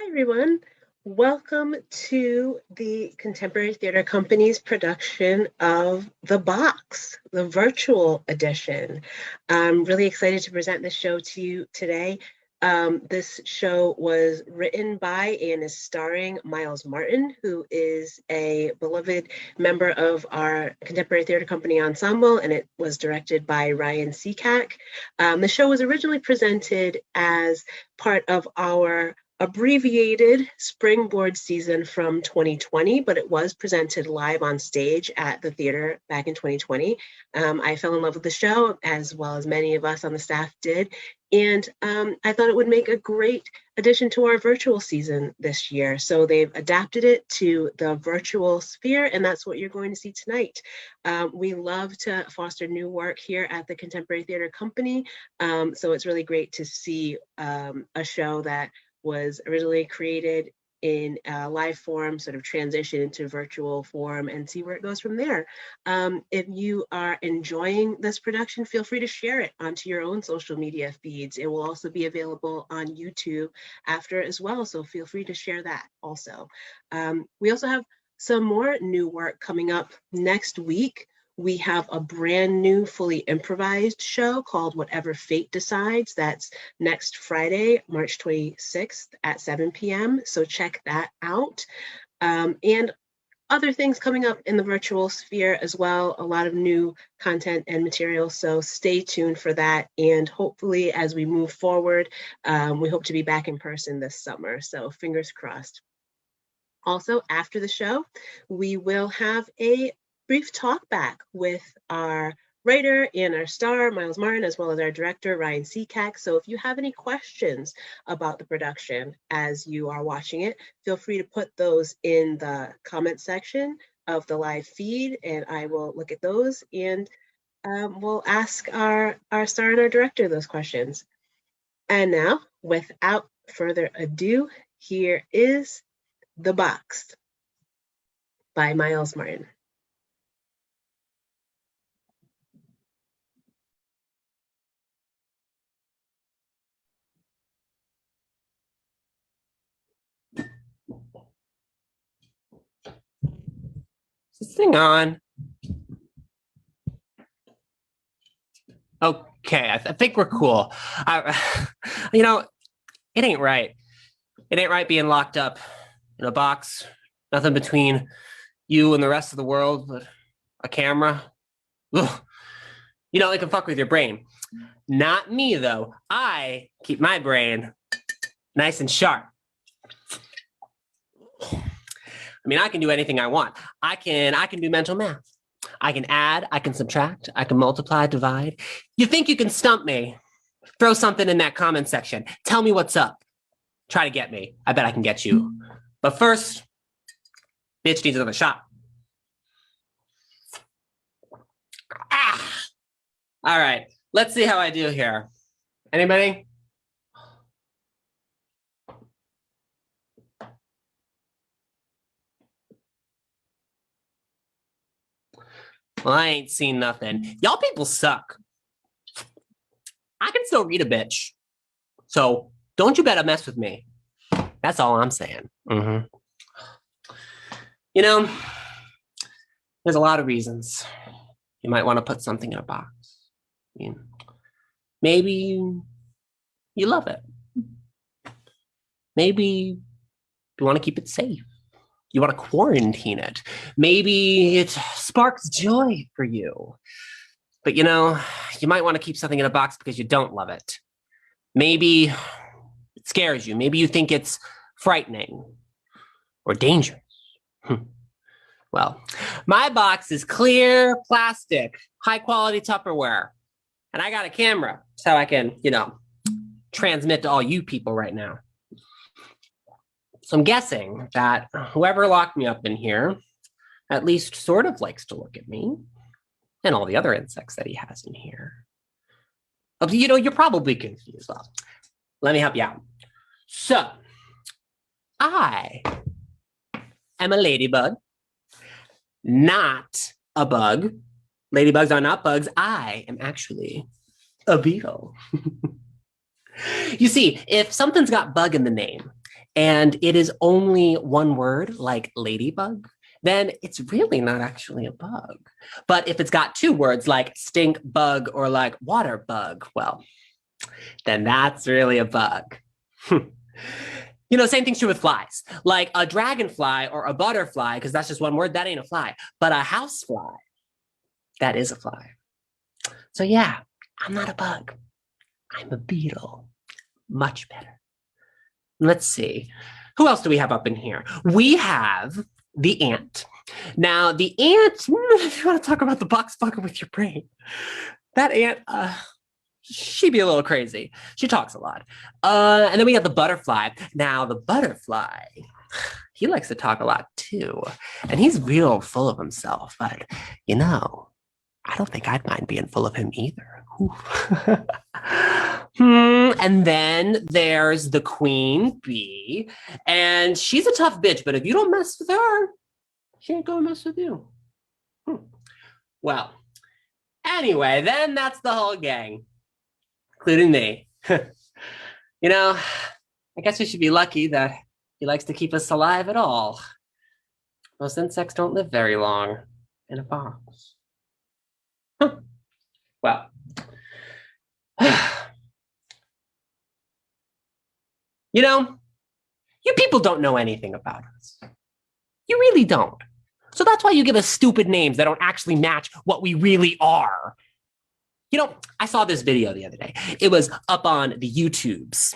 Hi, everyone. Welcome to the Contemporary Theater Company's production of The Box, the virtual edition. I'm really excited to present this show to you today. This show was written by and is starring Miles Martin, who is a beloved member of our Contemporary Theater Company ensemble, and it was directed by Ryan Seacack. The show was originally presented as part of our abbreviated Springboard season from 2020, but it was presented live on stage at the theater back in 2020. I fell in love with the show, as well as many of us on the staff did, and I thought it would make a great addition to our virtual season this year. So they've adapted it to the virtual sphere, and that's what you're going to see tonight. We love to foster new work here at the Contemporary Theater Company, so it's really great to see a show that was originally created in live form, sort of transition into virtual form, and see where it goes from there. If you are enjoying this production, feel free to share it onto your own social media feeds. It will also be available on YouTube after as well, so feel free to share that also. We also have some more new work coming up next week. We have a brand new, fully improvised show called Whatever Fate Decides. That's next Friday, March 26th at 7 p.m. So check that out. And other things coming up in the virtual sphere as well, a lot of new content and material. So stay tuned for that. And hopefully as we move forward, we hope to be back in person this summer. So fingers crossed. Also, after the show, we will have a brief talk back with our writer and our star, Miles Martin, as well as our director, Ryan Seacack. So if you have any questions about the production as you are watching it, feel free to put those in the comment section of the live feed, and I will look at those and we'll ask our star and our director those questions. And now, without further ado, here is The Box by Miles Martin. Is this thing on? Okay, I think we're cool. It ain't right. It ain't right being locked up in a box. Nothing between you and the rest of the world but a camera. Ugh. It can fuck with your brain. Not me, though. I keep my brain nice and sharp. I can do anything I want. I can do mental math. I can add, I can subtract, I can multiply, divide. You think you can stump me? Throw something in that comment section. Tell me what's up. Try to get me. I bet I can get you. But first, bitch needs another shot. All right, let's see how I do here. Anybody? Well, I ain't seen nothing. Y'all people suck. I can still read a bitch. So don't you better mess with me. That's all I'm saying. There's a lot of reasons you might want to put something in a box. Maybe you love it. Maybe you want to keep it safe. You want to quarantine it. Maybe it sparks joy for you. But you might want to keep something in a box because you don't love it. Maybe it scares you. Maybe you think it's frightening or dangerous. Well, my box is clear plastic, high quality Tupperware. And I got a camera so I can, transmit to all you people right now. So I'm guessing that whoever locked me up in here at least sort of likes to look at me and all the other insects that he has in here. You're probably confused. Well, let me help you out. So I am a ladybug, not a bug. Ladybugs are not bugs. I am actually a beetle. You see, if something's got bug in the name, and it is only one word, like ladybug, then it's really not actually a bug. But if it's got two words, like stink bug or like water bug, well, then that's really a bug. You know, same thing's true with flies. Like a dragonfly or a butterfly, because that's just one word, that ain't a fly. But a housefly, that is a fly. So yeah, I'm not a bug. I'm a beetle. Much better. Let's see. Who else do we have up in here? We have the ant. Now, the ant, if you want to talk about the box fucker with your brain, that ant, she'd be a little crazy. She talks a lot. And then we got the butterfly. Now, the butterfly, he likes to talk a lot too. And he's real full of himself. But, you know, I don't think I'd mind being full of him either. And then there's the queen bee. And she's a tough bitch. But if you don't mess with her, she ain't gonna mess with you. Well, anyway, then that's the whole gang, including me. You know, I guess we should be lucky that he likes to keep us alive at all. Most insects don't live very long in a box. Well, you know, you people don't know anything about us. You really don't. So that's why you give us stupid names that don't actually match what we really are. You know, I saw this video the other day. It was up on the YouTubes.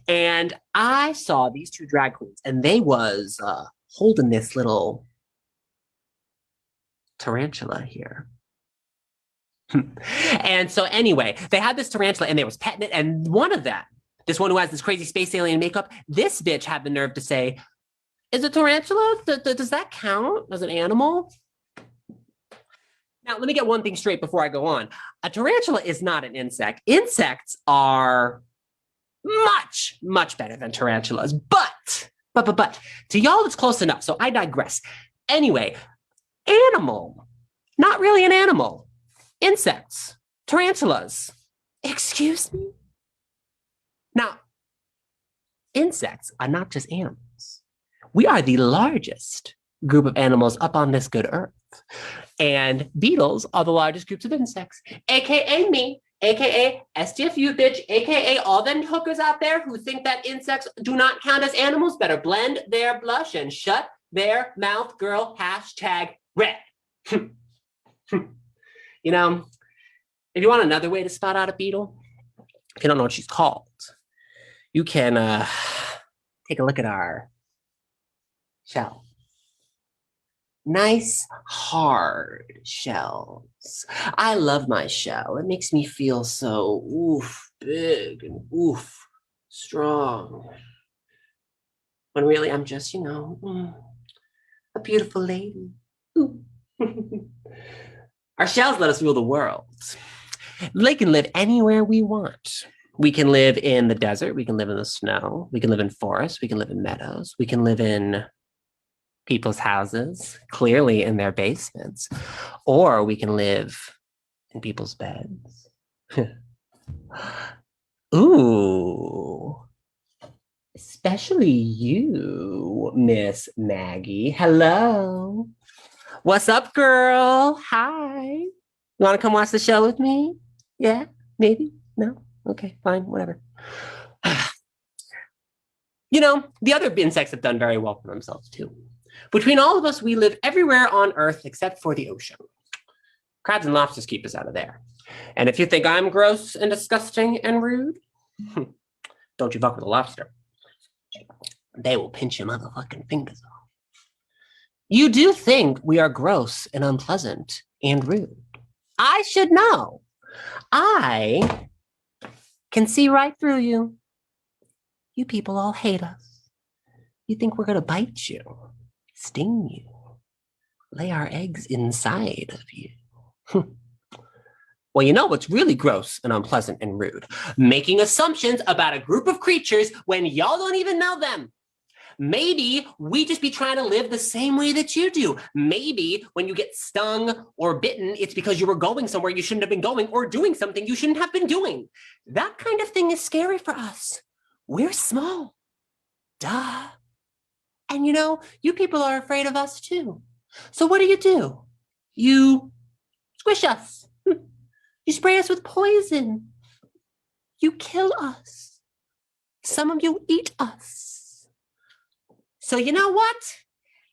And I saw these two drag queens, and they was holding this little tarantula here. And so anyway, they had this tarantula, and they was petting it, and one of them, this one who has this crazy space alien makeup, this bitch had the nerve to say, is a tarantula, does that count as an animal? Now, let me get one thing straight before I go on. A tarantula is not an insect. Insects are much, much better than tarantulas. But, to y'all, it's close enough. So I digress. Anyway, animal, not really an animal. Insects, tarantulas. Excuse me? Now, insects are not just animals. We are the largest group of animals up on this good earth. And beetles are the largest groups of insects, aka me, aka STFU bitch, aka all them hookers out there who think that insects do not count as animals better blend their blush and shut their mouth, girl, #red. You know, if you want another way to spot out a beetle, if you don't know what she's called, you can take a look at our shell. Nice, hard shells. I love my shell. It makes me feel so big and strong. When really I'm just, you know, a beautiful lady. Our shells let us rule the world. They can live anywhere we want. We can live in the desert. We can live in the snow. We can live in forests. We can live in meadows. We can live in people's houses, clearly in their basements, or we can live in people's beds. Ooh, especially you, Miss Maggie. Hello. What's up, girl? Hi. You want to come watch the show with me? Yeah, maybe? No? Okay, fine, whatever. You know, the other insects have done very well for themselves too. Between all of us, we live everywhere on Earth except for the ocean. Crabs and lobsters keep us out of there. And if you think I'm gross and disgusting and rude, don't you fuck with a lobster. They will pinch your motherfucking fingers off. You do think we are gross and unpleasant and rude. I should know. I can see right through you. You people all hate us. You think we're going to bite you, sting you, lay our eggs inside of you. Well, you know what's really gross and unpleasant and rude? Making assumptions about a group of creatures when y'all don't even know them. Maybe we just be trying to live the same way that you do. Maybe when you get stung or bitten, it's because you were going somewhere you shouldn't have been going or doing something you shouldn't have been doing. That kind of thing is scary for us. We're small. Duh. And you know, you people are afraid of us too. So what do? You squish us. You spray us with poison. You kill us. Some of you eat us. So you know what?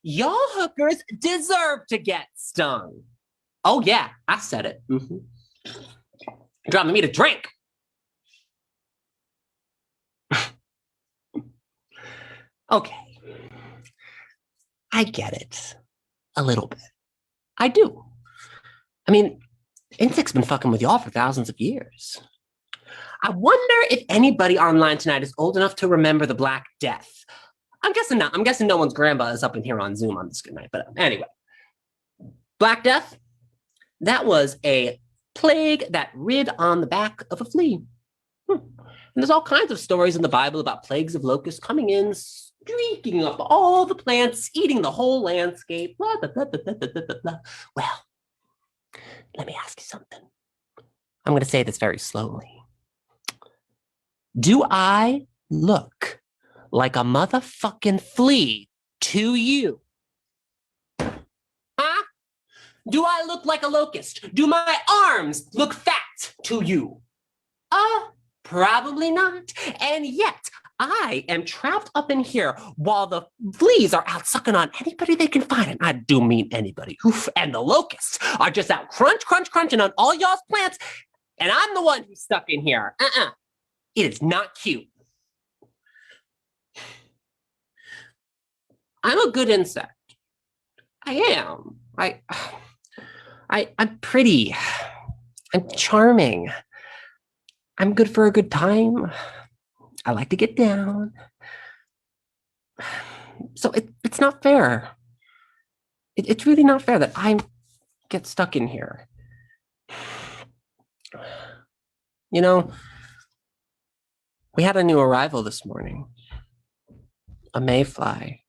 Y'all hookers deserve to get stung. Oh yeah, I said it. Dropping me to drink. Okay. I get it. A little bit. I do. I mean, insects been fucking with y'all for thousands of years. I wonder if anybody online tonight is old enough to remember the Black Death. I'm guessing not. I'm guessing no one's grandpa is up in here on Zoom on this good night. But anyway, Black Death, that was a plague that rid on the back of a flea. And there's all kinds of stories in the Bible about plagues of locusts coming in, streaking up all the plants, eating the whole landscape. Blah, blah, blah, blah, blah, blah, blah. Well, let me ask you something. I'm going to say this very slowly. Do I look like a motherfucking flea to you? Huh? Do I look like a locust? Do my arms look fat to you? Probably not. And yet, I am trapped up in here while the fleas are out sucking on anybody they can find. And I do mean anybody. Oof. And the locusts are just out crunching on all y'all's plants. And I'm the one who's stuck in here. It is not cute. I'm a good insect. I am. I'm pretty. I'm charming. I'm good for a good time. I like to get down. So it's not fair. It's really not fair that I get stuck in here. You know, we had a new arrival this morning. A mayfly.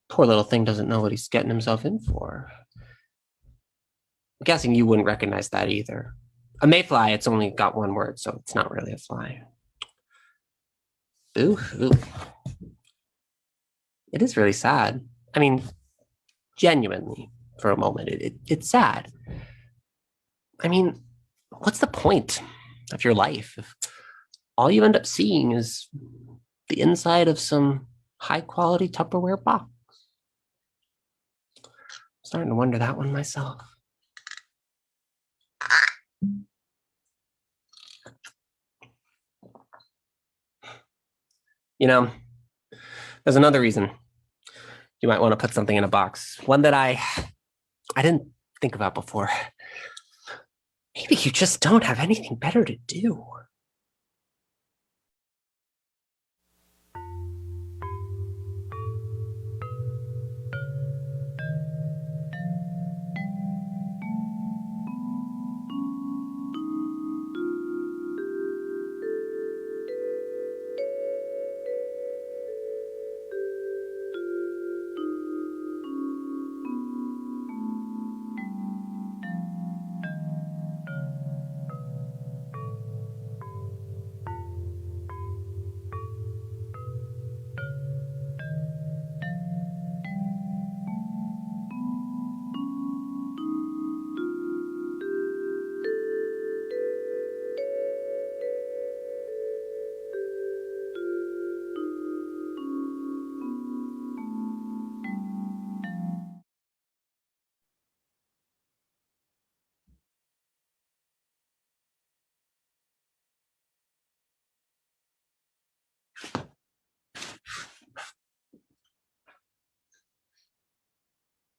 Poor little thing doesn't know what he's getting himself in for. I'm guessing you wouldn't recognize that either. A mayfly, it's only got one word, so it's not really a fly. Boo-hoo. It is really sad. I mean, genuinely, for a moment, it's sad. I mean, what's the point of your life if all you end up seeing is the inside of some high-quality Tupperware box? I'm starting to wonder that one myself. You know, there's another reason you might want to put something in a box. One that I didn't think about before. Maybe you just don't have anything better to do.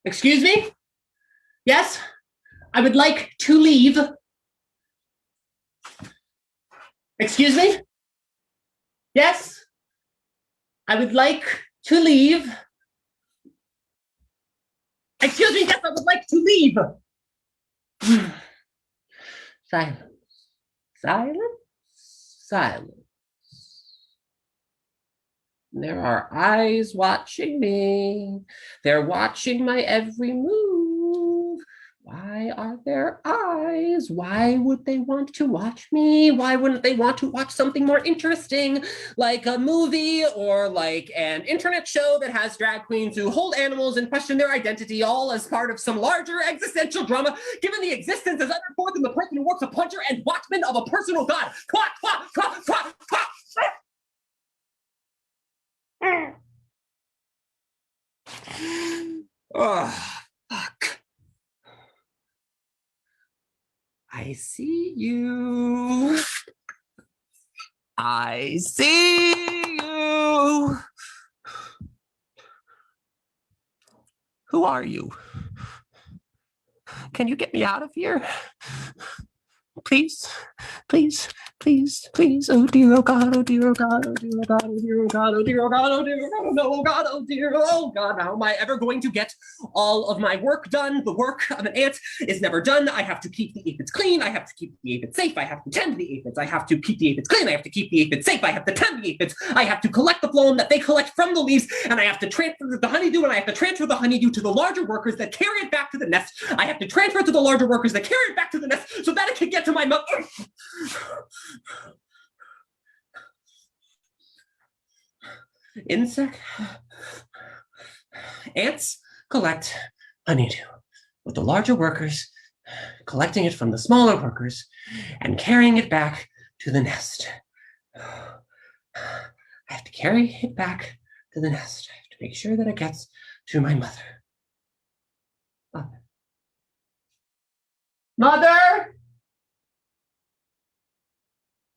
Excuse me? Yes? I would like to leave. Excuse me? Yes? I would like to leave. Excuse me, yes, I would like to leave. Silence. Silence. Silence. There are eyes watching me. They're watching my every move. Why are there eyes? Why would they want to watch me? Why wouldn't they want to watch something more interesting, like a movie or like an internet show that has drag queens who hold animals and question their identity, all as part of some larger existential drama, given the existence as uttered forth in the person who works a puncher and watchman of a personal god? Quack, quack, quack, quack, quack. Oh, fuck. I see you. I see you. Who are you? Can you get me out of here? Please, please, please, please. Oh dear, oh God, oh dear, oh God, oh dear, oh God, oh dear, oh God, oh dear, oh God, oh dear, oh God, oh no, oh God, oh dear, oh God. How am I ever going to get all of my work done? The work of an ant is never done. I have to keep the aphids clean. I have to keep the aphids safe. I have to tend the aphids. I have to keep the aphids clean. I have to keep the aphids safe. I have to tend the aphids. I have to collect the phloem that they collect from the leaves, and I have to transfer the honeydew, and I have to transfer the honeydew to the larger workers that carry it back to the nest. I have to transfer it to the larger workers that carry it back to the nest so that it can get to my mother. Insect ants collect honeydew, with the larger workers collecting it from the smaller workers and carrying it back to the nest. I have to carry it back to the nest. I have to make sure that it gets to my mother. Mother. Mother!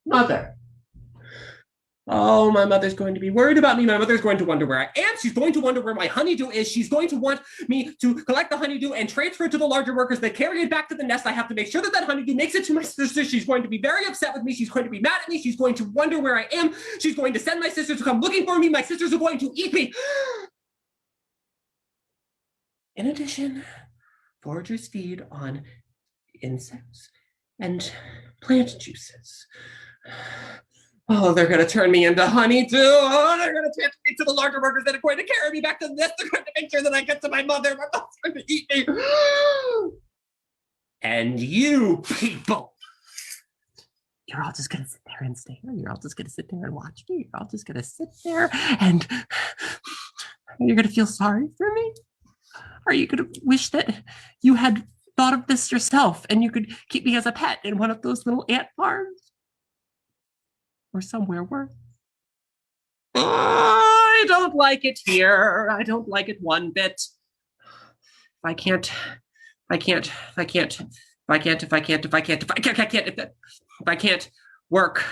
Mother. Oh, my mother's going to be worried about me. My mother's going to wonder where I am. She's going to wonder where my honeydew is. She's going to want me to collect the honeydew and transfer it to the larger workers that carry it back to the nest. I have to make sure that that honeydew makes it to my sister. She's going to be very upset with me. She's going to be mad at me. She's going to wonder where I am. She's going to send my sisters to come looking for me. My sisters are going to eat me. In addition, foragers feed on insects and plant juices. Oh, they're going to turn me into honey too. Oh, they're going to transfer me to the larger workers that are going to carry me back to this. They're going to make sure that I get to my mother. My mother's going to eat me. And you people, you're all just going to sit there and stare. You're all just going to sit there and watch me. You're all just going to sit there and you're going to feel sorry for me. Are you going to wish that you had thought of this yourself and you could keep me as a pet in one of those little ant farms? Or somewhere worse. I don't like it here. I don't like it one bit. If I can't work,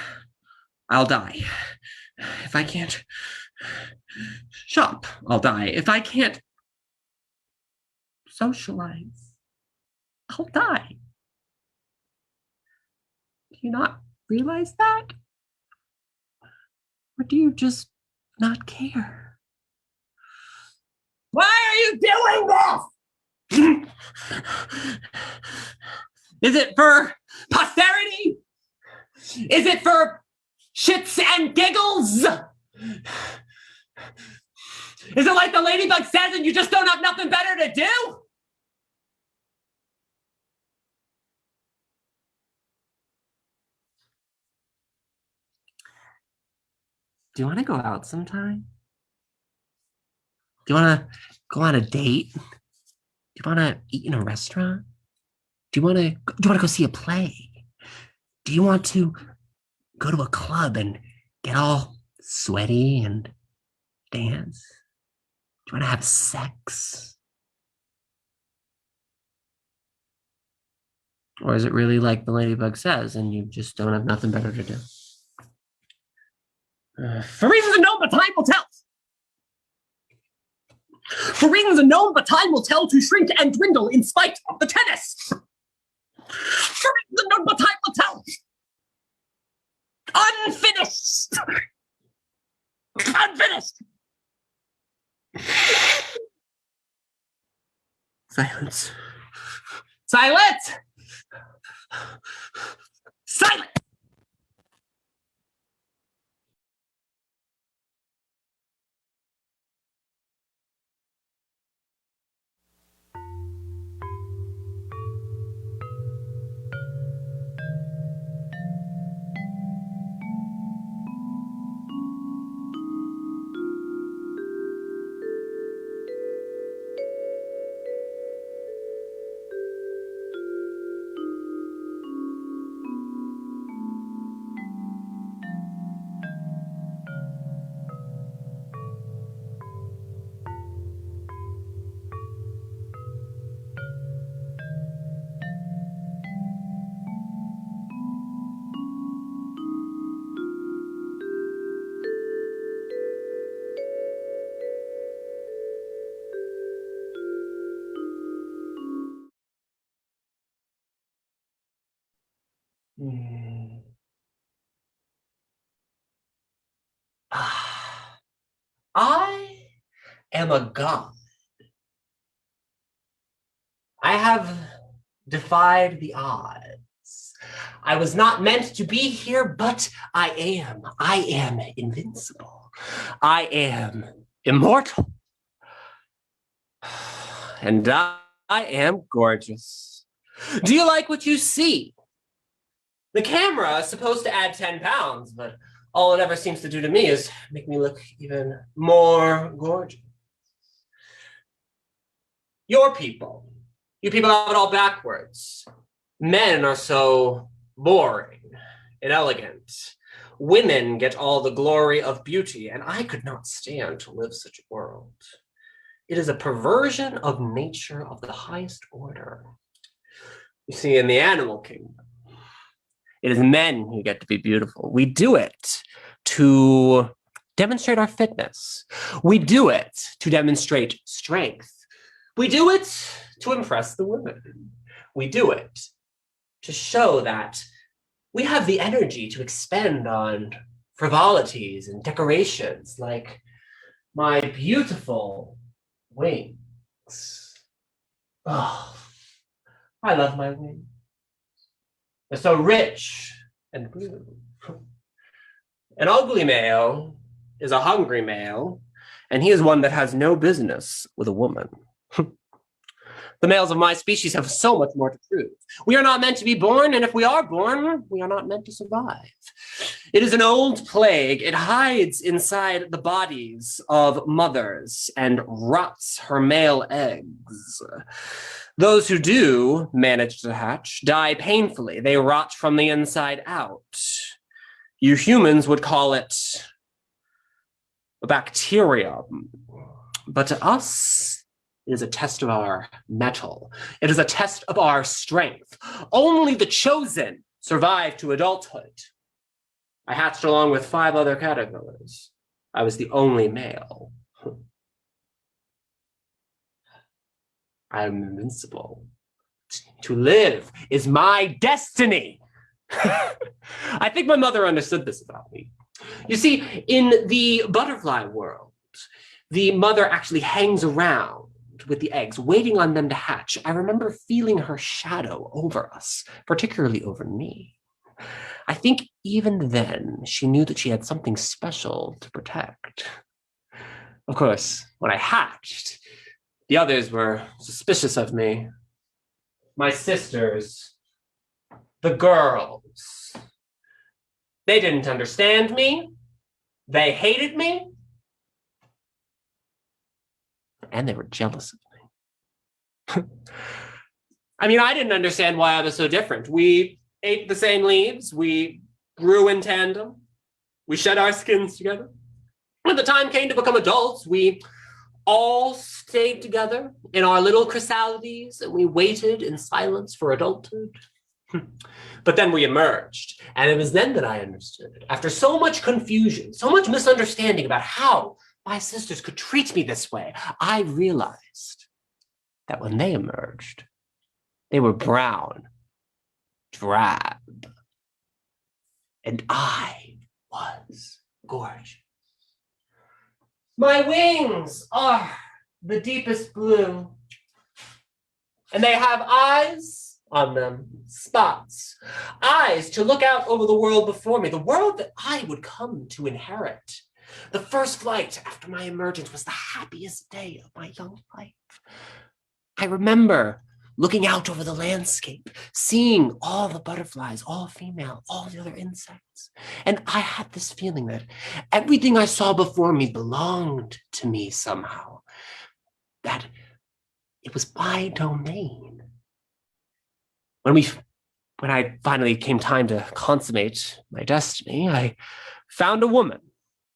I'll die. If I can't shop, I'll die. If I can't socialize, I'll die. Do you not realize that? Or do you just not care? Why are you doing this? Is it for posterity? Is it for shits and giggles? Is it like the ladybug says and you just don't have nothing better to do? Do you want to go out sometime? Do you want to go on a date? Do you want to eat in a restaurant? Do you want to go see a play? Do you want to go to a club and get all sweaty and dance? Do you want to have sex? Or is it really like the ladybug says and you just don't have nothing better to do? For reasons unknown, but time will tell. For reasons unknown, but time will tell to shrink and dwindle in spite of the tennis. For reasons unknown, but time will tell. Unfinished. Unfinished. Silence. Silence. Silence. Hmm. I am a god. I have defied the odds. I was not meant to be here, but I am. I am invincible. I am immortal. And I am gorgeous. Do you like what you see? The camera is supposed to add 10 pounds, but all it ever seems to do to me is make me look even more gorgeous. Your people. You people have it all backwards. Men are so boring and elegant. Women get all the glory of beauty, and I could not stand to live such a world. It is a perversion of nature of the highest order. You see, in the animal kingdom, it is men who get to be beautiful. We do it to demonstrate our fitness. We do it to demonstrate strength. We do it to impress the women. We do it to show that we have the energy to expend on frivolities and decorations like my beautiful wings. Oh, I love my wings. They're so rich and blue. An ugly male is a hungry male, and he is one that has no business with a woman. The males of my species have so much more to prove. We are not meant to be born, and if we are born, we are not meant to survive. It is an old plague. It hides inside the bodies of mothers and rots her male eggs. Those who do manage to hatch die painfully. They rot from the inside out. You humans would call it a bacterium, but to us, it is a test of our mettle. It is a test of our strength. Only the chosen survive to adulthood. I hatched along with 5 other caterpillars. I was the only male. I am invincible. To live is my destiny. I think my mother understood this about me. You see, in the butterfly world, the mother actually hangs around with the eggs, waiting on them to hatch. I remember feeling her shadow over us, particularly over me. I think even then, she knew that she had something special to protect. Of course, when I hatched, the others were suspicious of me. My sisters, the girls, they didn't understand me. They hated me. And they were jealous of me. I mean, I didn't understand why I was so different. We ate the same leaves. We grew in tandem. We shed our skins together. When the time came to become adults, we all stayed together in our little chrysalides, and we waited in silence for adulthood. But then we emerged, and it was then that I understood. After so much confusion, so much misunderstanding about how my sisters could treat me this way, I realized that when they emerged, they were brown, drab, and I was gorgeous. My wings are the deepest blue, and they have eyes on them, spots, eyes to look out over the world before me, the world that I would come to inherit. The first flight after my emergence was the happiest day of my young life. I remember looking out over the landscape, seeing all the butterflies, all female, all the other insects. And I had this feeling that everything I saw before me belonged to me somehow, that it was my domain. When I finally came time to consummate my destiny, I found a woman,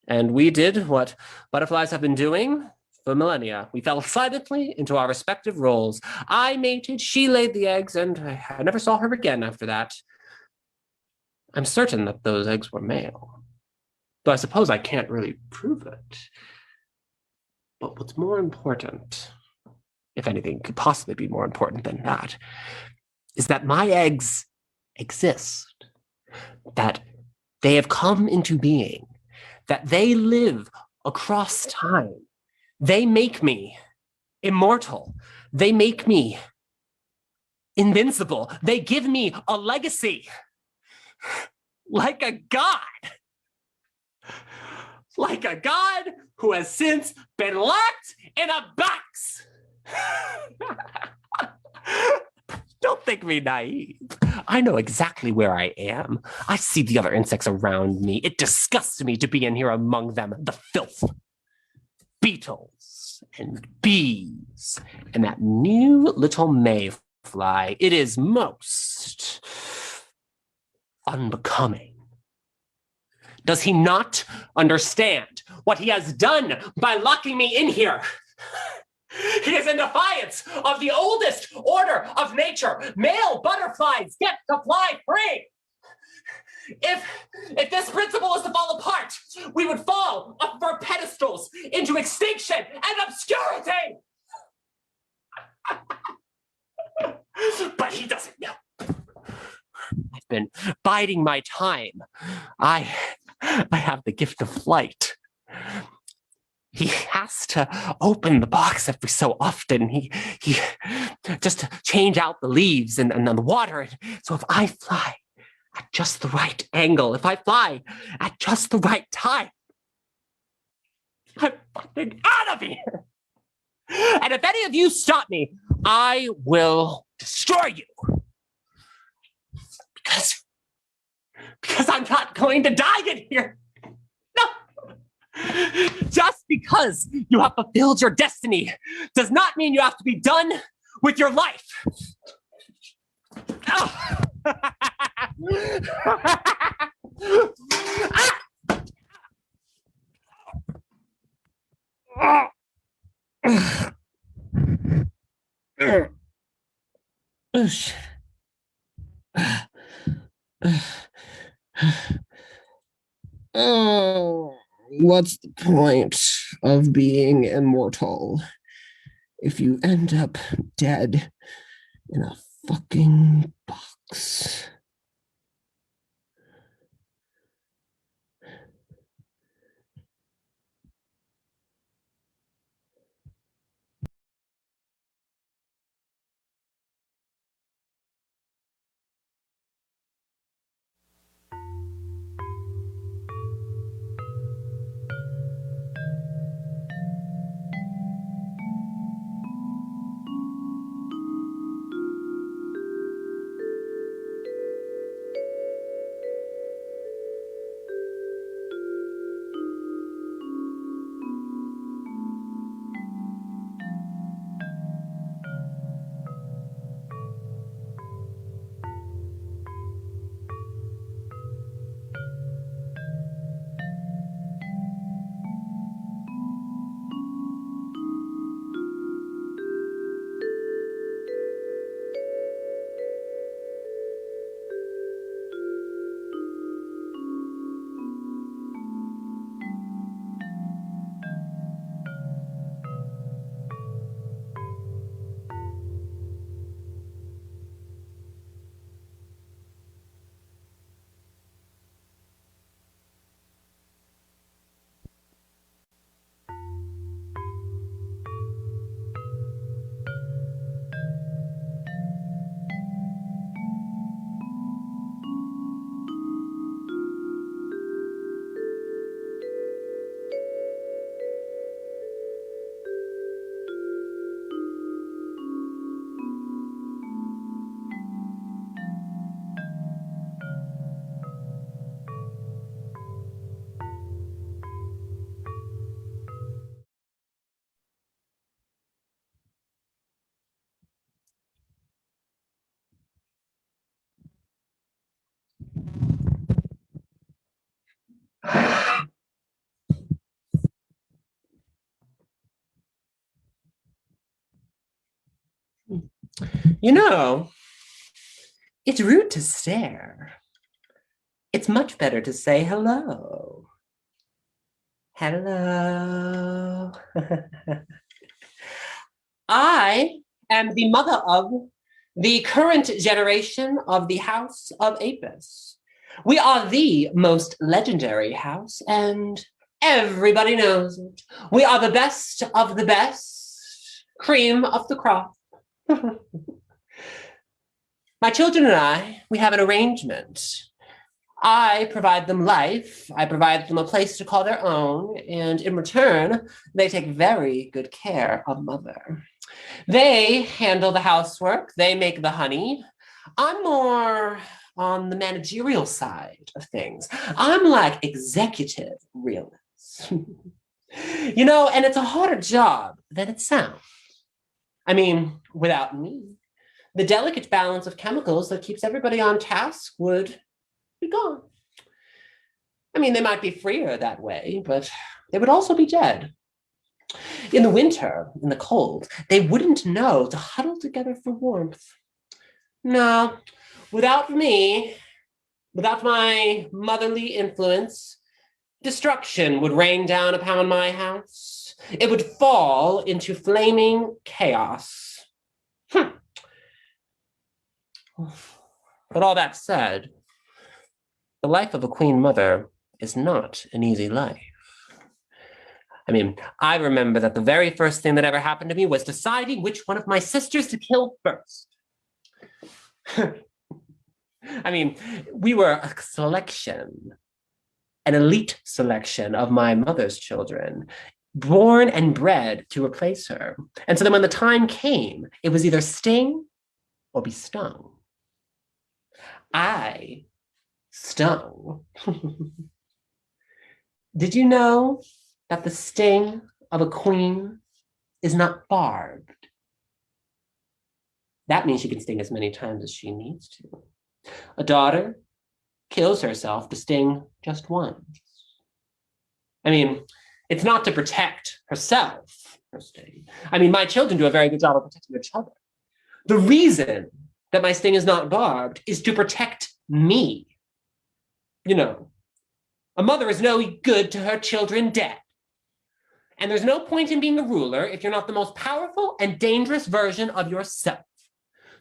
and we did what butterflies have been doing for millennia. We fell silently into our respective roles. I mated, she laid the eggs, and I never saw her again after that. I'm certain that those eggs were male, though I suppose I can't really prove it. But what's more important, if anything could possibly be more important than that, is that my eggs exist. that they have come into being, that they live across time. They make me immortal. They make me invincible. They give me a legacy like a god. Like a god who has since been locked in a box. Don't think me naive. I know exactly where I am. I see the other insects around me. It disgusts me to be in here among them. The filth. Beetles and bees and that new little mayfly. It is most unbecoming. Does he not understand what he has done by locking me in here? He is in defiance of the oldest order of nature. Male butterflies get to fly free. If this principle is to fall apart, we would fall off of our pedestals into extinction and obscurity. But he doesn't know. I've been biding my time. I have the gift of flight. He has to open the box every so often. He just to change out the leaves and the water. So if I fly at just the right angle, if I fly at just the right time, I'm fucking out of here. And if any of you stop me, I will destroy you. Because I'm not going to die in here. No. Just because you have fulfilled your destiny does not mean you have to be done with your life. Oh. Oh, what's the point of being immortal if you end up dead in a fucking box? You know, it's rude to stare. It's much better to say hello. Hello. I am the mother of the current generation of the House of Apis. We are the most legendary house, and everybody knows it. We are the best of the best, cream of the crop. My children and I, we have an arrangement. I provide them life, I provide them a place to call their own, and in return, they take very good care of mother. They handle the housework, they make the honey. I'm more on the managerial side of things. I'm like executive realist. And it's a harder job than it sounds. I mean, without me, the delicate balance of chemicals that keeps everybody on task would be gone. I mean, they might be freer that way, but they would also be dead. In the winter, in the cold, they wouldn't know to huddle together for warmth. No, without me, without my motherly influence, destruction would rain down upon my house. It would fall into flaming chaos. But all that said, the life of a queen mother is not an easy life. I mean, I remember that the very first thing that ever happened to me was deciding which one of my sisters to kill first. I mean, we were a selection, an elite selection of my mother's children, born and bred to replace her. And so then when the time came, it was either sting or be stung. I stung. Did you know that the sting of a queen is not barbed? That means she can sting as many times as she needs to. A daughter kills herself to sting just once. I mean, it's not to protect herself, per se. I mean, my children do a very good job of protecting each other. The reason that my sting is not barbed is to protect me. A mother is no good to her children dead. And there's no point in being a ruler if you're not the most powerful and dangerous version of yourself.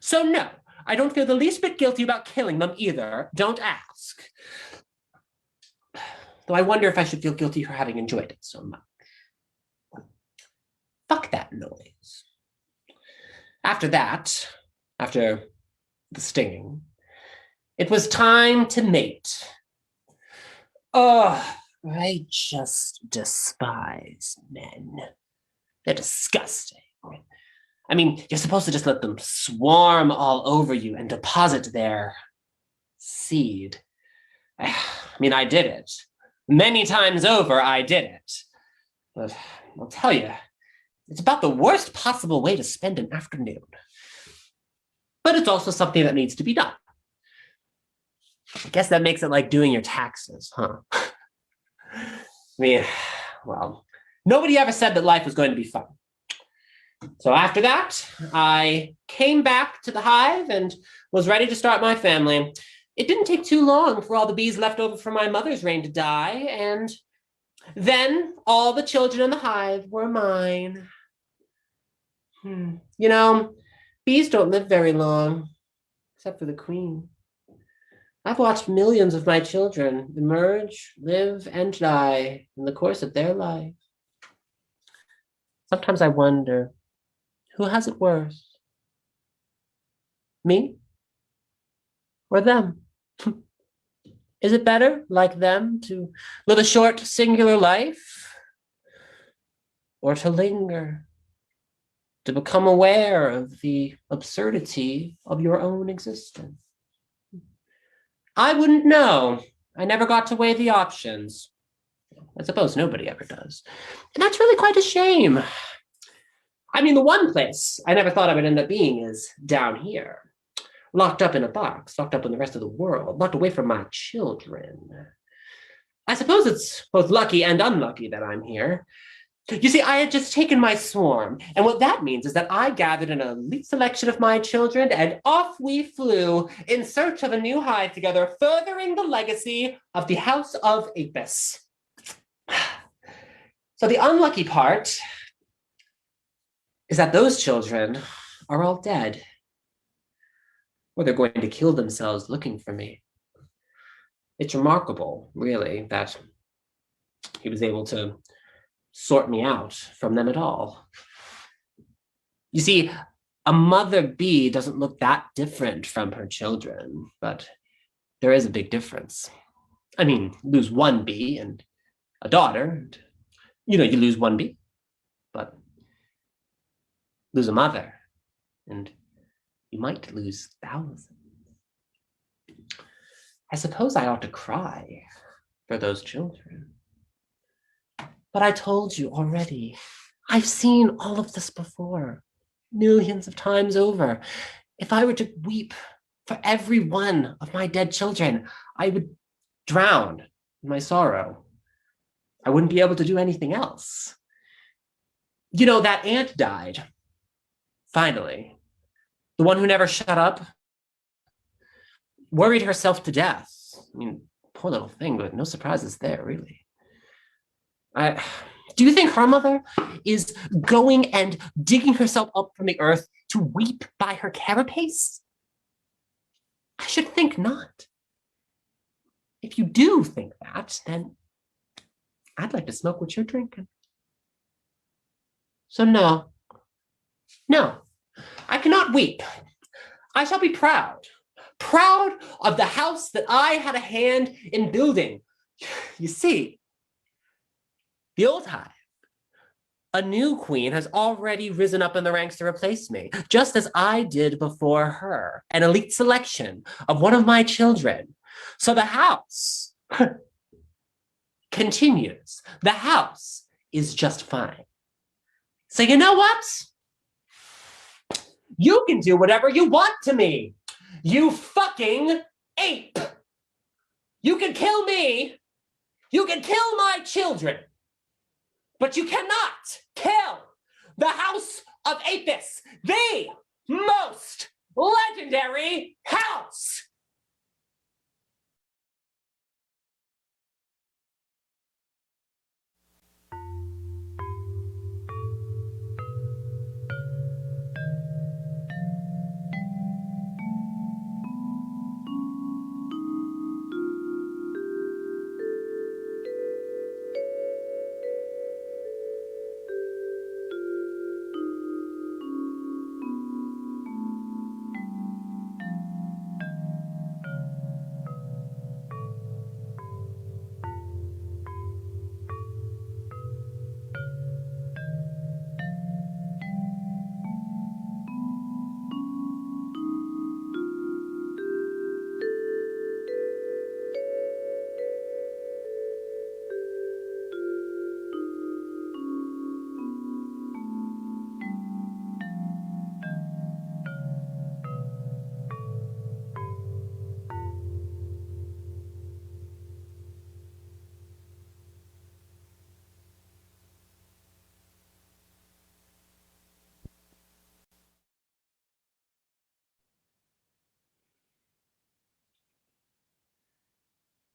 So no, I don't feel the least bit guilty about killing them either. Don't ask. Though I wonder if I should feel guilty for having enjoyed it so much. Fuck that noise. After that, after the stinging, it was time to mate. Oh, I just despise men. They're disgusting. I mean, you're supposed to just let them swarm all over you and deposit their seed. I mean, I did it. Many times over, I did it. But I'll tell you, it's about the worst possible way to spend an afternoon. But it's also something that needs to be done. I guess that makes it like doing your taxes, huh? I mean, well, nobody ever said that life was going to be fun. So after that, I came back to the hive and was ready to start my family. It didn't take too long for all the bees left over from my mother's reign to die, and then all the children in the hive were mine. Bees don't live very long, except for the queen. I've watched millions of my children emerge, live, and die in the course of their life. Sometimes I wonder, who has it worse? Me? Or them? Is it better, like them, to live a short, singular life? Or to linger? To become aware of the absurdity of your own existence? I wouldn't know. I never got to weigh the options. I suppose nobody ever does. And that's really quite a shame. I mean, the one place I never thought I would end up being is down here. Locked up in a box, locked up in the rest of the world, locked away from my children. I suppose it's both lucky and unlucky that I'm here. You see, I had just taken my swarm, and what that means is that I gathered an elite selection of my children, and off we flew in search of a new hive together, furthering the legacy of the House of Apis. So the unlucky part is that those children are all dead, or they're going to kill themselves looking for me. It's remarkable, really, that he was able to sort me out from them at all. You see, a mother bee doesn't look that different from her children, but there is a big difference. I mean, lose one bee and a daughter, and, you lose one bee, but lose a mother, and you might lose thousands. I suppose I ought to cry for those children. But I told you already, I've seen all of this before, millions of times over. If I were to weep for every one of my dead children, I would drown in my sorrow. I wouldn't be able to do anything else. That aunt died. Finally. The one who never shut up, worried herself to death. I mean, poor little thing, but no surprises there, really. Do you think her mother is going and digging herself up from the earth to weep by her carapace? I should think not. If you do think that, then I'd like to smoke what you're drinking. So no, I cannot weep. I shall be proud of the house that I had a hand in building. You see, the old hive, a new queen has already risen up in the ranks to replace me, just as I did before her, an elite selection of one of my children. So the house continues. The house is just fine. So you know what? You can do whatever you want to me, you fucking ape. You can kill me. You can kill my children. But you cannot kill the House of Apis, the most legendary house.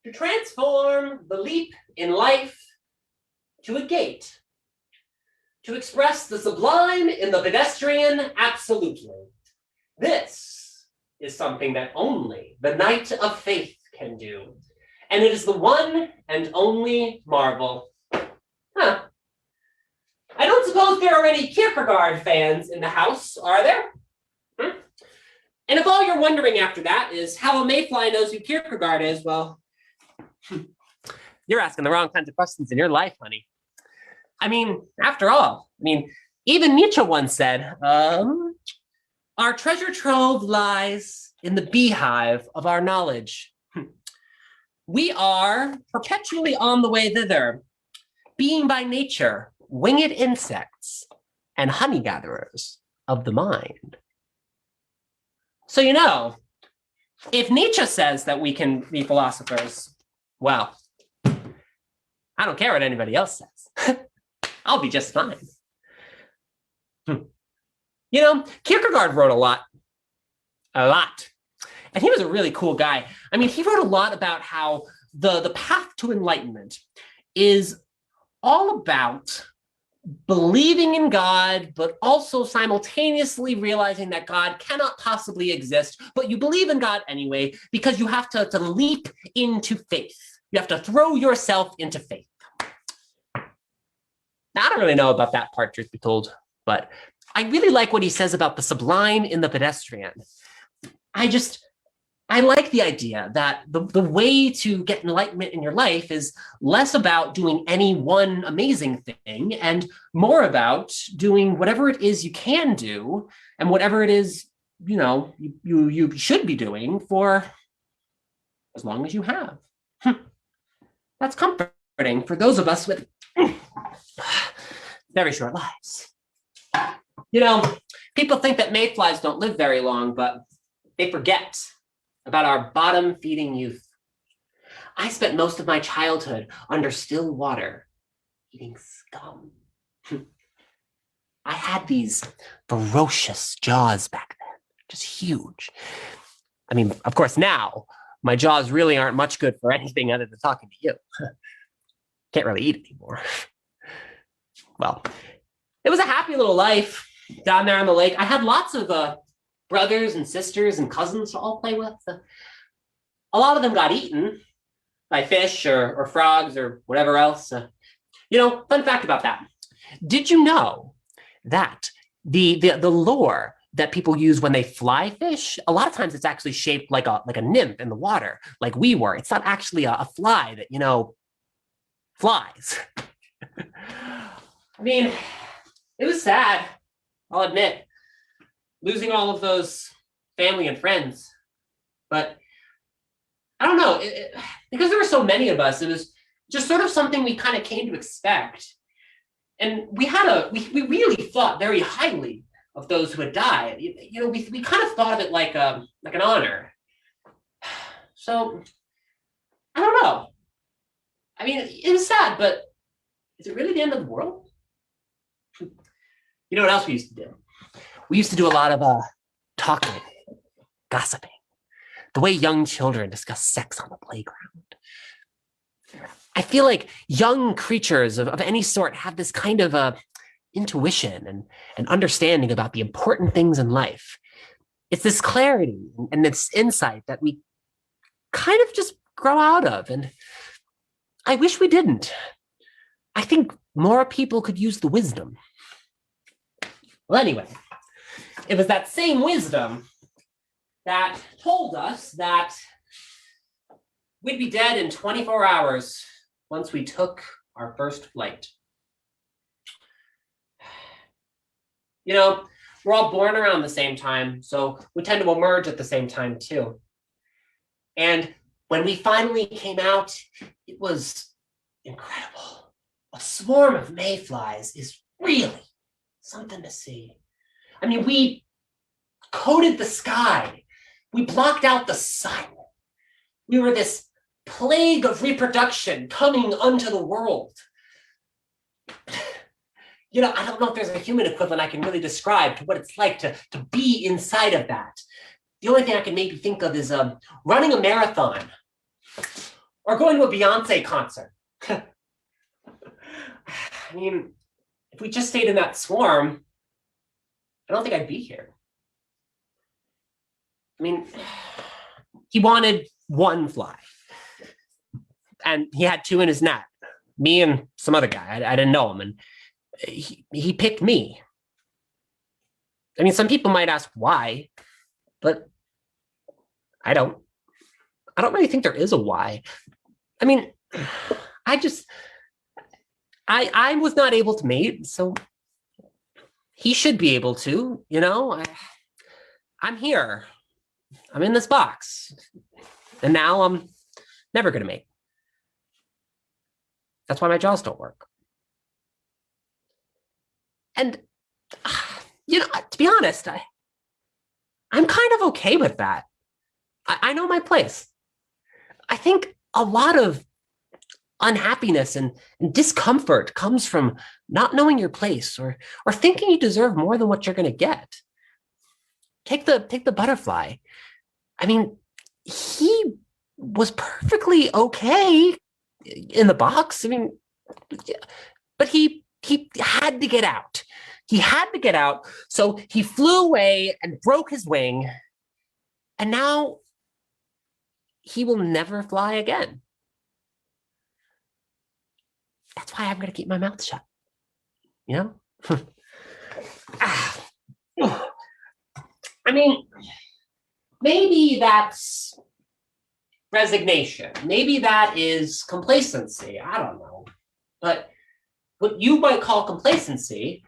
To transform the leap in life to a gait. To express the sublime in the pedestrian, absolutely. This is something that only the Knight of Faith can do. And it is the one and only marvel. I don't suppose there are any Kierkegaard fans in the house, are there? And if all you're wondering after that is how a mayfly knows who Kierkegaard is, well, you're asking the wrong kinds of questions in your life, honey. I mean, after all, even Nietzsche once said, our treasure trove lies in the beehive of our knowledge. We are perpetually on the way thither, being by nature winged insects and honey gatherers of the mind. So, if Nietzsche says that we can be philosophers, well, I don't care what anybody else says. I'll be just fine. Kierkegaard wrote a lot. And he was a really cool guy. He wrote a lot about how the path to enlightenment is all about believing in God, but also simultaneously realizing that God cannot possibly exist, but you believe in God anyway, because you have to leap into faith. You have to throw yourself into faith. Now, I don't really know about that part, truth be told, but I really like what he says about the sublime in the pedestrian. I like the idea that the way to get enlightenment in your life is less about doing any one amazing thing and more about doing whatever it is you can do and whatever it is, you should be doing for as long as you have. That's comforting for those of us with very short lives. People think that mayflies don't live very long, but they forget about our bottom-feeding youth. I spent most of my childhood under still water, eating scum. I had these ferocious jaws back then, just huge. I mean, of course, now my jaws really aren't much good for anything other than talking to you. Can't really eat anymore. Well, it was a happy little life down there on the lake. I had lots of brothers and sisters and cousins to all play with. A lot of them got eaten by fish or frogs or whatever else. Fun fact about that. Did you know that the lure that people use when they fly fish, a lot of times it's actually shaped like a nymph in the water, like we were. It's not actually a fly that, flies. I mean, it was sad, I'll admit, losing all of those family and friends. But I don't know, because there were so many of us, it was just sort of something we kind of came to expect. And we really thought very highly of those who had died. We kind of thought of it like an honor. So, I don't know. I mean, it was sad, but is it really the end of the world? You know what else we used to do? We used to do a lot of talking, gossiping, the way young children discuss sex on the playground. I feel like young creatures of any sort have this kind of intuition and understanding about the important things in life. It's this clarity and this insight that we kind of just grow out of. And I wish we didn't. I think more people could use the wisdom. Well, anyway, it was that same wisdom that told us that we'd be dead in 24 hours once we took our first flight. We're all born around the same time, so we tend to emerge at the same time too. And when we finally came out, it was incredible. A swarm of mayflies is really something to see. I mean, we coated the sky. We blocked out the sun. We were this plague of reproduction coming unto the world. I don't know if there's a human equivalent I can really describe to what it's like to be inside of that. The only thing I can maybe think of is running a marathon or going to a Beyonce concert. I mean, if we just stayed in that swarm, I don't think I'd be here. I mean, he wanted one fly, and he had two in his net, me and some other guy. I didn't know him, and he picked me. I mean, some people might ask why, but I don't really think there is a why. I mean, I was not able to mate, so he should be able to, I'm here. I'm in this box. And now I'm never going to mate. That's why my jaws don't work. And, to be honest, I'm kind of okay with that. I know my place. I think a lot of unhappiness and discomfort comes from not knowing your place or thinking you deserve more than what you're going to get. Take the butterfly. I mean, he was perfectly okay in the box. I mean, but he he had to get out. He had to get out. So he flew away and broke his wing. And now he will never fly again. That's why I'm going to keep my mouth shut. You know? I mean, maybe that's resignation. Maybe that is complacency. I don't know. But what you might call complacency,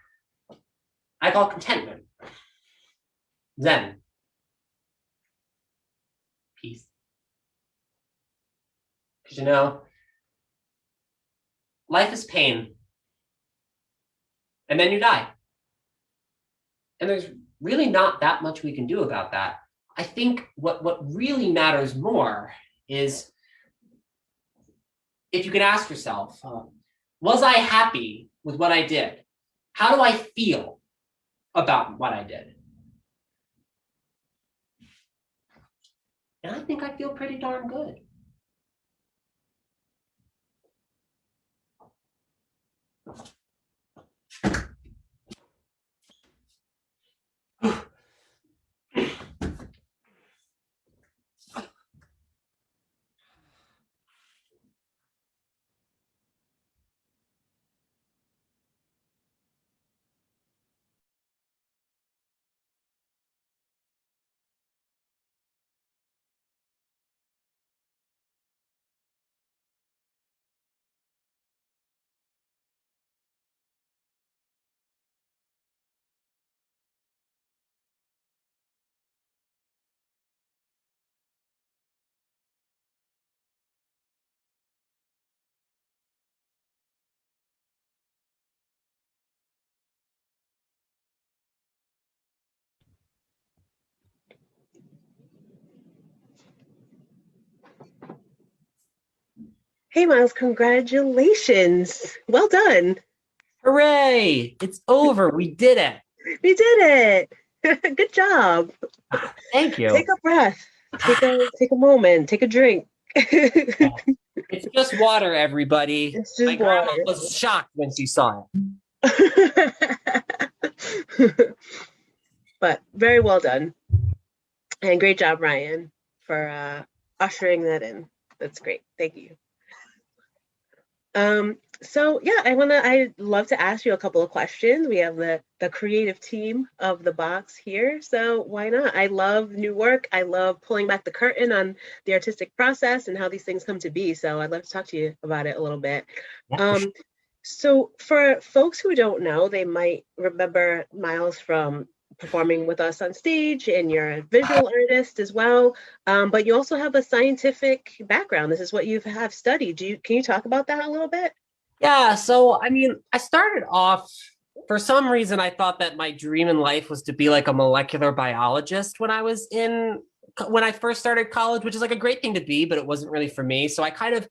I call contentment. Zen. Peace. Because, you know, life is pain. And then you die. And there's really not that much we can do about that. I think what really matters more is if you can ask yourself, was I happy with what I did? How do I feel about what I did? And I think I feel pretty darn good. Hey, Miles, congratulations. Well done. Hooray! It's over. We did it. We did it. Good job. Thank you. Take a breath. Take a moment. Take a drink. It's just water, everybody. It's just My grandma water. was shocked when she saw it. But very well done. And great job, Ryan, for ushering that in. That's great. Thank you. So yeah, I'd love to ask you a couple of questions. We have the creative team of the box here, so why not? I love new work. I love pulling back the curtain on the artistic process and how these things come to be. So I'd love to talk to you about it a little bit. So for folks who don't know, they might remember Miles from performing with us on stage, and you're a visual artist as well. But you also have a scientific background. This is what you have studied. Can you talk about that a little bit? Yeah, so I mean, I started off, for some reason, I thought that my dream in life was to be like a molecular biologist when I first started college, which is like a great thing to be, but it wasn't really for me. So I kind of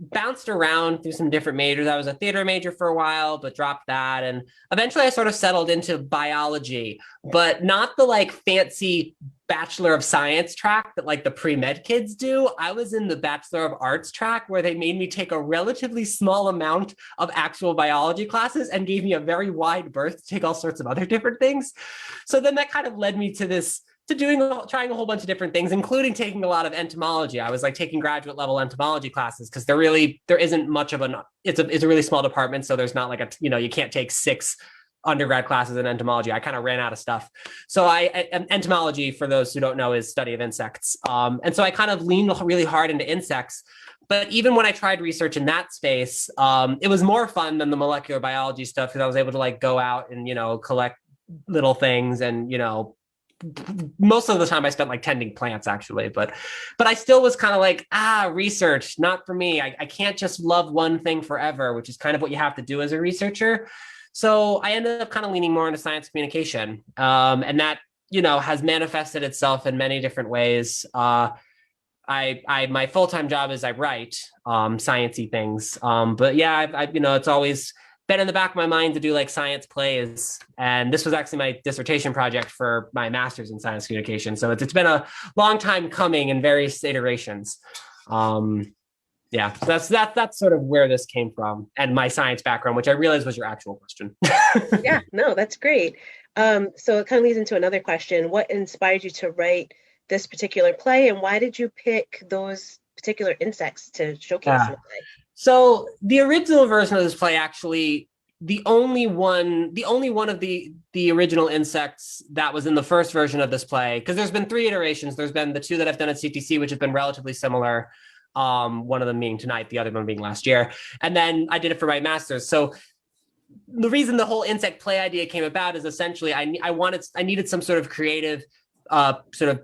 bounced around through some different majors. I was a theater major for a while, but dropped that. And eventually I sort of settled into biology, but not the like fancy Bachelor of Science track that like the pre-med kids do. I was in the Bachelor of Arts track where they made me take a relatively small amount of actual biology classes and gave me a very wide berth to take all sorts of other different things. So then that kind of led me to trying a whole bunch of different things, including taking a lot of entomology. I was like taking graduate level entomology classes because there isn't much of it's a really small department. So there's not like you can't take 6 undergrad classes in entomology. I kind of ran out of stuff. So entomology, for those who don't know, is study of insects. And so I kind of leaned really hard into insects. But even when I tried research in that space, it was more fun than the molecular biology stuff because I was able to like go out and, collect little things and, most of the time I spent like tending plants actually, but I still was kind of like, research, not for me. I can't just love one thing forever, which is kind of what you have to do as a researcher. So I ended up kind of leaning more into science communication. And that, has manifested itself in many different ways. My full-time job is I write science-y things. But yeah, it's always been in the back of my mind to do like science plays. And this was actually my dissertation project for my master's in science communication. So it's been a long time coming in various iterations. Yeah, so that's sort of where this came from, and my science background, which I realized was your actual question. Yeah, no, that's great. So it kind of leads into another question. What inspired you to write this particular play, and why did you pick those particular insects to showcase in Yeah. the play? So the original version of this play actually the only one of the original insects that was in the first version of this play, because there's been three iterations. There's been the two that I've done at CTC, which have been relatively similar. One of them being tonight, the other one being last year, and then I did it for my master's. So the reason the whole insect play idea came about is essentially I needed some sort of creative sort of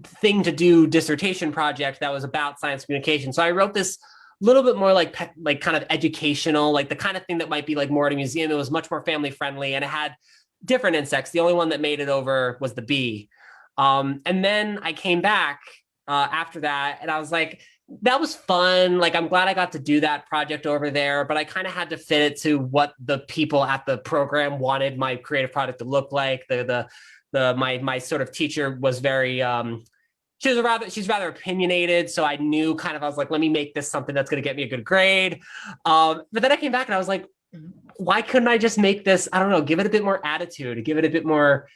thing to do dissertation project that was about science communication. So I wrote this little bit more like kind of educational, like the kind of thing that might be like more at a museum. It was much more family friendly, and it had different insects. The only one that made it over was the bee. And then I came back after that, and I was like, that was fun. Like, I'm glad I got to do that project over there, but I kind of had to fit it to what the people at the program wanted my creative product to look like. My sort of teacher was very she's rather opinionated, so I knew kind of I was like, let me make this something that's going to get me a good grade. But then I came back and I was like, why couldn't I just make this? I don't know, give it a bit more attitude, give it a bit more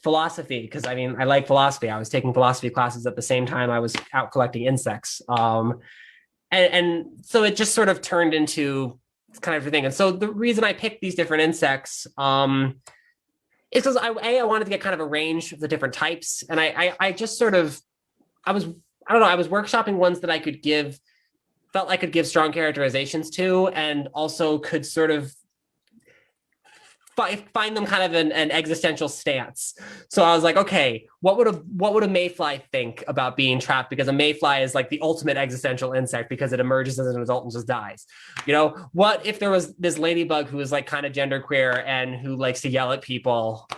philosophy, because I mean I like philosophy. I was taking philosophy classes at the same time I was out collecting insects. And so it just sort of turned into kind of a thing. And so the reason I picked these different insects is because I wanted to get kind of a range of the different types, and I just sort of I was I don't know, I was workshopping ones that I could give felt I could give strong characterizations to, and also could sort of find them kind of an existential stance. So I was like, okay, what would a mayfly think about being trapped? Because a mayfly is like the ultimate existential insect because it emerges as an adult and just dies. You know, what if there was this ladybug who was like kind of genderqueer and who likes to yell at people?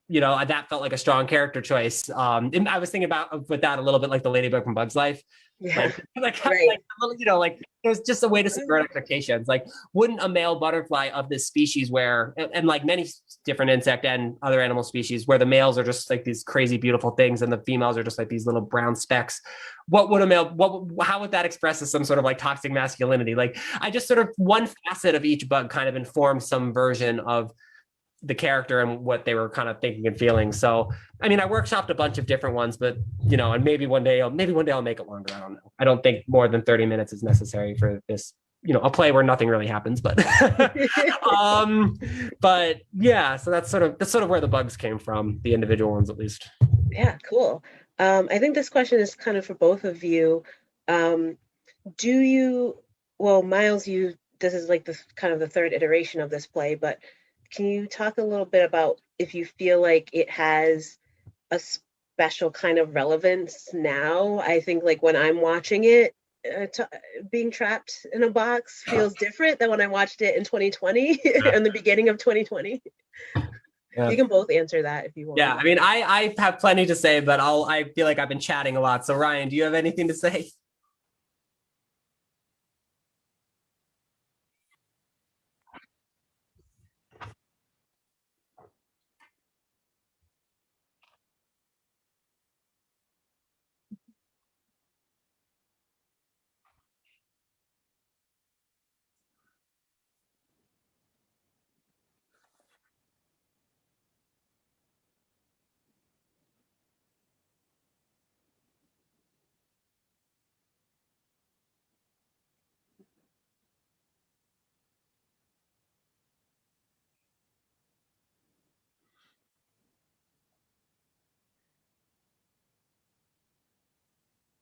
You know, that felt like a strong character choice. And I was thinking about with that a little bit like the ladybug from Bug's Life. Yeah, Like right. you know, like it was just a way to subvert expectations. Like, wouldn't a male butterfly of this species where, and like many different insect and other animal species, where the males are just like these crazy beautiful things and the females are just like these little brown specks, what would a male, how would that express as some sort of like toxic masculinity? Like, I just sort of one facet of each bug kind of informed some version of the character and what they were kind of thinking and feeling. So, I mean, I workshopped a bunch of different ones, but you know, and maybe one day I'll make it longer. I don't know. I don't think more than 30 minutes is necessary for this, you know, a play where nothing really happens, but um but yeah, so that's sort of where the bugs came from, the individual ones at least. Yeah, cool. I think this question is kind of for both of you. Um, do you, well, Miles, this is like the kind of the third iteration of this play, but can you talk a little bit about if you feel like it has a special kind of relevance now? I think like when I'm watching it, t being trapped in a box feels different than when I watched it in 2020, Yeah. in the beginning of 2020. Yeah. You can both answer that if you Yeah, want. I mean, I have plenty to say, but I feel like I've been chatting a lot. So Ryan, do you have anything to say?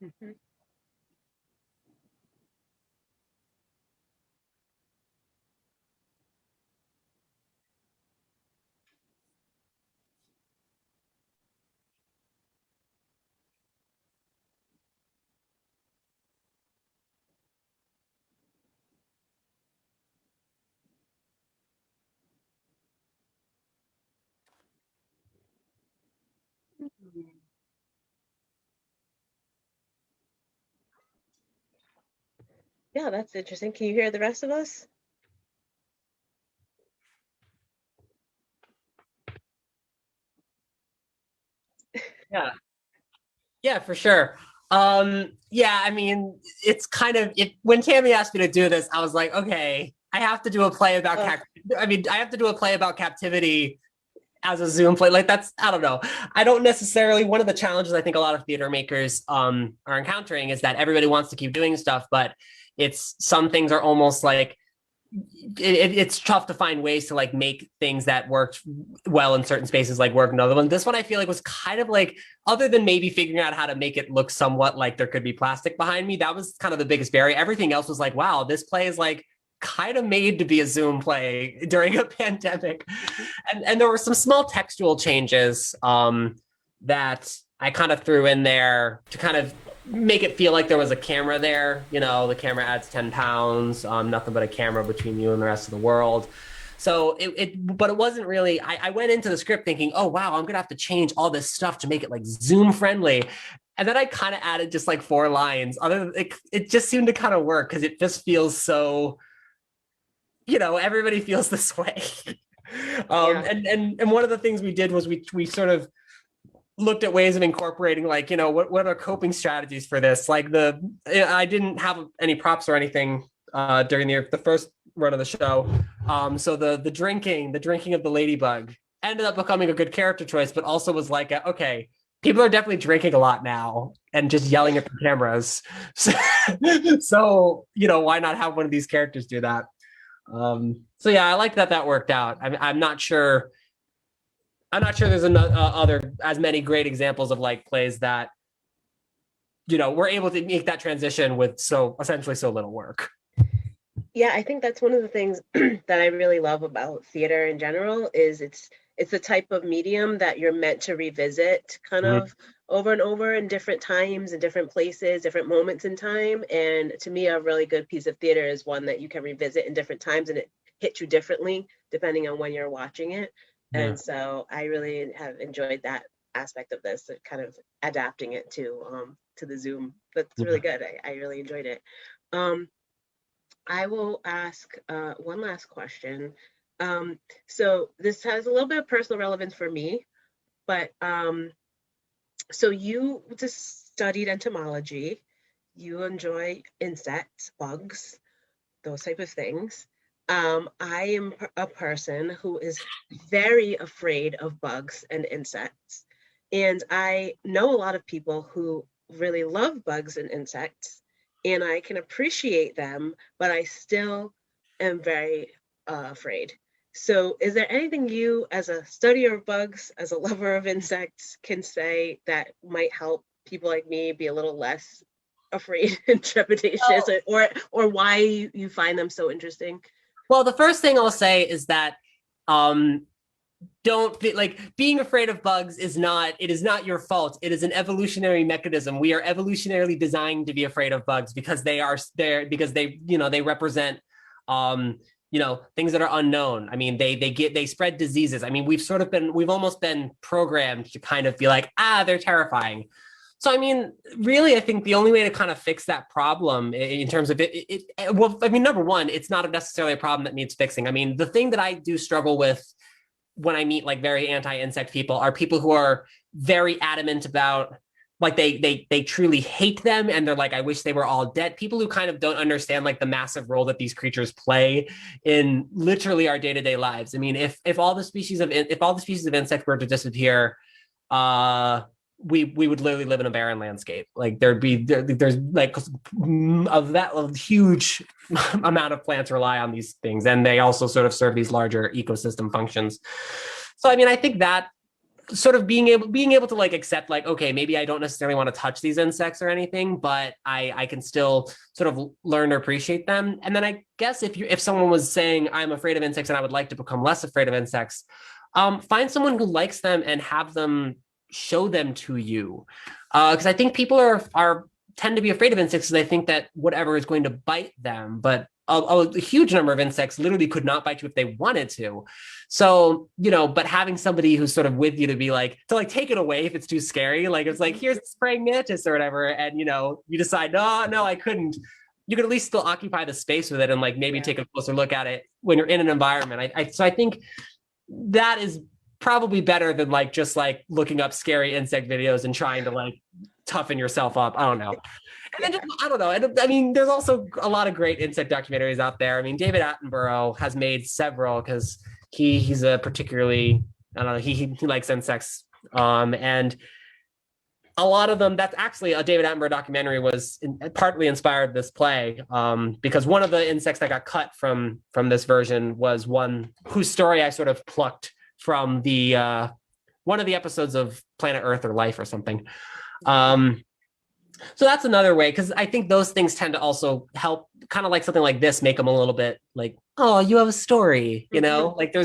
Mhm. Yeah, that's interesting. Can you hear the rest of us? Yeah. Yeah, for sure. Yeah, I mean, it's kind of when Tammy asked me to do this, I was like, okay, I have to do a play about I have to do a play about captivity as a Zoom play. Like that's, I don't know. I don't necessarily, one of the challenges I think a lot of theater makers are encountering is that everybody wants to keep doing stuff, but it's some things are almost like it's tough to find ways to like make things that worked well in certain spaces like work in other ones. This one I feel like was kind of like, other than maybe figuring out how to make it look somewhat like there could be plastic behind me, that was kind of the biggest barrier. Everything else was like, wow, this play is like kind of made to be a Zoom play during a pandemic. And there were some small textual changes that I kind of threw in there to kind of make it feel like there was a camera there. You know, the camera adds 10 pounds, nothing but a camera between you and the rest of the world. So but it wasn't really, I went into the script thinking, oh, wow, I'm going to have to change all this stuff to make it like Zoom friendly. And then I kind of added just like 4 lines. It just seemed to kind of work because it just feels so, you know, everybody feels this way. And one of the things we did was we sort of looked at ways of incorporating, like, you know, what are coping strategies for this? Like I didn't have any props or anything during the first run of the show. So the drinking of the ladybug ended up becoming a good character choice, but also was like, okay, people are definitely drinking a lot now and just yelling at the cameras. So, you know, why not have one of these characters do that? So yeah, I like that worked out. I'm not sure there's other as many great examples of like plays that, you know, we're able to make that transition with essentially so little work. Yeah, I think that's one of the things that I really love about theater in general is it's the type of medium that you're meant to revisit kind of over and over in different times and different places, different moments in time. And to me, a really good piece of theater is one that you can revisit in different times and it hits you differently depending on when you're watching it. Yeah. And so I really have enjoyed that aspect of this, kind of adapting it to the Zoom. That's really good. I really enjoyed it. I will ask one last question. So this has a little bit of personal relevance for me, but so you just studied entomology. You enjoy insects, bugs, those type of things. I am a person who is very afraid of bugs and insects. And I know a lot of people who really love bugs and insects, and I can appreciate them, but I still am very afraid. So is there anything you, as a studier of bugs, as a lover of insects, can say that might help people like me be a little less afraid and trepidatious, or why you find them so interesting? Well, the first thing I'll say is that don't be like, being afraid of bugs is not your fault. It is an evolutionary mechanism. We are evolutionarily designed to be afraid of bugs because they are there, because they, you know, they represent you know, things that are unknown. I mean, they spread diseases. I mean, we've almost been programmed to kind of be like, they're terrifying. So, I mean, really, I think the only way to kind of fix that problem in terms of well, I mean, number one, it's not necessarily a problem that needs fixing. I mean, the thing that I do struggle with when I meet like very anti-insect people are people who are very adamant about, like, they truly hate them. And they're like, I wish they were all dead. People who kind of don't understand like the massive role that these creatures play in literally our day-to-day lives. I mean, if all the species of insect were to disappear, we would literally live in a barren landscape. Like there's like a huge amount of plants rely on these things, and they also sort of serve these larger ecosystem functions. So I mean, I think that sort of being able to like accept, like, okay, maybe I don't necessarily want to touch these insects or anything, but I can still sort of learn to appreciate them. And then I guess if someone was saying, I'm afraid of insects and I would like to become less afraid of insects, find someone who likes them and have them show them to you, because I think people are tend to be afraid of insects because they think that whatever is going to bite them, but a huge number of insects literally could not bite you if they wanted to. So, you know, but having somebody who's sort of with you to be like, to like take it away if it's too scary, like it's like, here's the praying mantis or whatever, and you know, you decide, no, I couldn't. You could at least still occupy the space with it and like maybe take a closer look at it when you're in an environment. So I think that is probably better than like just like looking up scary insect videos and trying to like toughen yourself up. I don't know. And then just, I don't know. I mean, there's also a lot of great insect documentaries out there. I mean, David Attenborough has made several because he's a particularly, I don't know, he likes insects. And a lot of them, that's actually a David Attenborough documentary partly inspired this play, because one of the insects that got cut from this version was one whose story I sort of plucked from the one of the episodes of Planet Earth or Life or something. So that's another way, because I think those things tend to also help, kind of like something like this, make them a little bit like, oh, you have a story, you know, like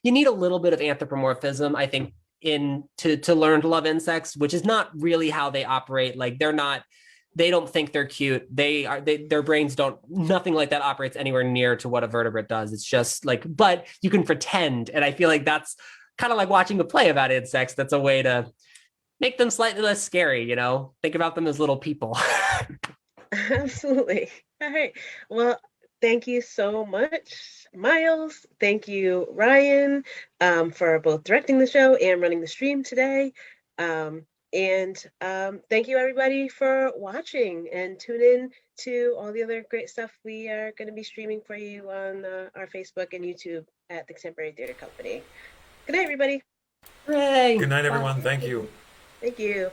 you need a little bit of anthropomorphism, I think, to learn to love insects, which is not really how they operate. Like they don't think they're cute. Their brains nothing like that operates anywhere near to what a vertebrate does. It's just like, but you can pretend. And I feel like that's kind of like watching a play about insects. That's a way to make them slightly less scary, you know, think about them as little people. Absolutely. All right. Well, thank you so much, Miles. Thank you, Ryan, for both directing the show and running the stream today. And thank you, everybody, for watching, and tune in to all the other great stuff we are going to be streaming for you on our Facebook and YouTube at the Contemporary Theater Company. Good night, everybody. Hooray. Good night, everyone. Thank you. Thank you.